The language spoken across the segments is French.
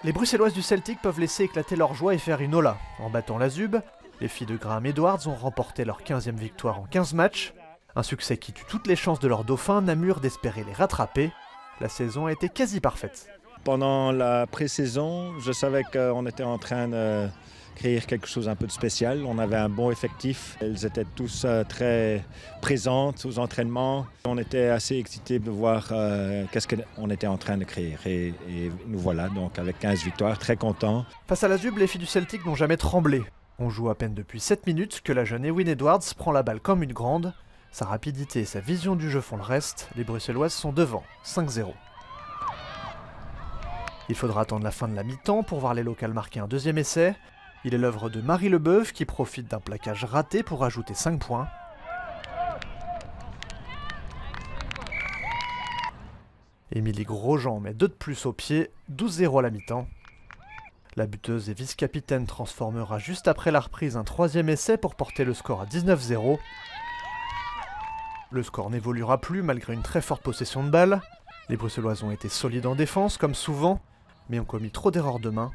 Les Bruxelloises du Celtic peuvent laisser éclater leur joie et faire une ola. En battant la Zub, les filles de Graham Edwards ont remporté leur 15e victoire en 15 matchs. Un succès qui tue toutes les chances de leur dauphin, Namur d'espérer les rattraper. La saison a été quasi parfaite. Pendant la pré-saison, je savais qu'on était en train de créer quelque chose un peu de spécial. On avait un bon effectif. Elles étaient tous très présentes aux entraînements. On était assez excités de voir qu'est-ce qu'on était en train de créer. Et nous voilà donc avec 15 victoires, très contents. Face à la Zub, les filles du Celtic n'ont jamais tremblé. On joue à peine depuis 7 minutes que la jeune Ewin Edwards prend la balle comme une grande. Sa rapidité et sa vision du jeu font le reste. Les Bruxelloises sont devant, 5-0. Il faudra attendre la fin de la mi-temps pour voir les locales marquer un deuxième essai. Il est l'œuvre de Marie Leboeuf qui profite d'un plaquage raté pour ajouter 5 points. Émilie Grosjean met 2 de plus au pied, 12-0 à la mi-temps. La buteuse et vice-capitaine transformera juste après la reprise un troisième essai pour porter le score à 19-0. Le score n'évoluera plus malgré une très forte possession de balle. Les Bruxelloises ont été solides en défense comme souvent, mais ont commis trop d'erreurs de main.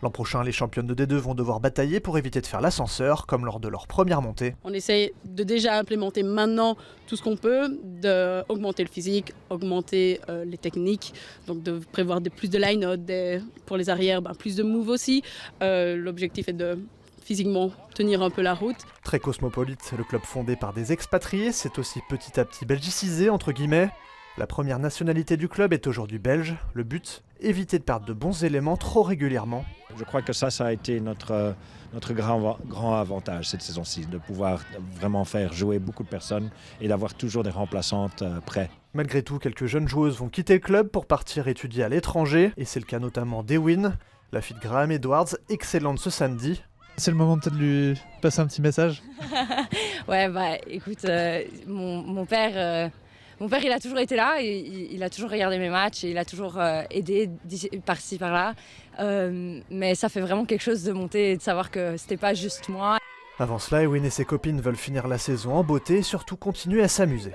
L'an prochain, les championnes de D2 vont devoir batailler pour éviter de faire l'ascenseur, comme lors de leur première montée. On essaye de déjà implémenter maintenant tout ce qu'on peut, d'augmenter le physique, augmenter les techniques, donc de prévoir plus de line-out, pour les arrières, plus de move aussi. L'objectif est de physiquement tenir un peu la route. Très cosmopolite, le club fondé par des expatriés, c'est aussi petit à petit belgicisé, entre guillemets. La première nationalité du club est aujourd'hui belge. Le but, éviter de perdre de bons éléments trop régulièrement. Je crois que ça a été notre grand avantage cette saison-ci, de pouvoir vraiment faire jouer beaucoup de personnes et d'avoir toujours des remplaçantes prêtes. Malgré tout, quelques jeunes joueuses vont quitter le club pour partir étudier à l'étranger, et c'est le cas notamment d'Ewin, la fille de Graham Edwards, excellente ce samedi. C'est le moment peut-être de lui passer un petit message. Ouais, écoute, mon père... Mon père, il a toujours été là, il a toujours regardé mes matchs et il a toujours aidé par-ci, par-là. Mais ça fait vraiment quelque chose de monter et de savoir que c'était pas juste moi. Avant cela, Ewin et ses copines veulent finir la saison en beauté et surtout continuer à s'amuser.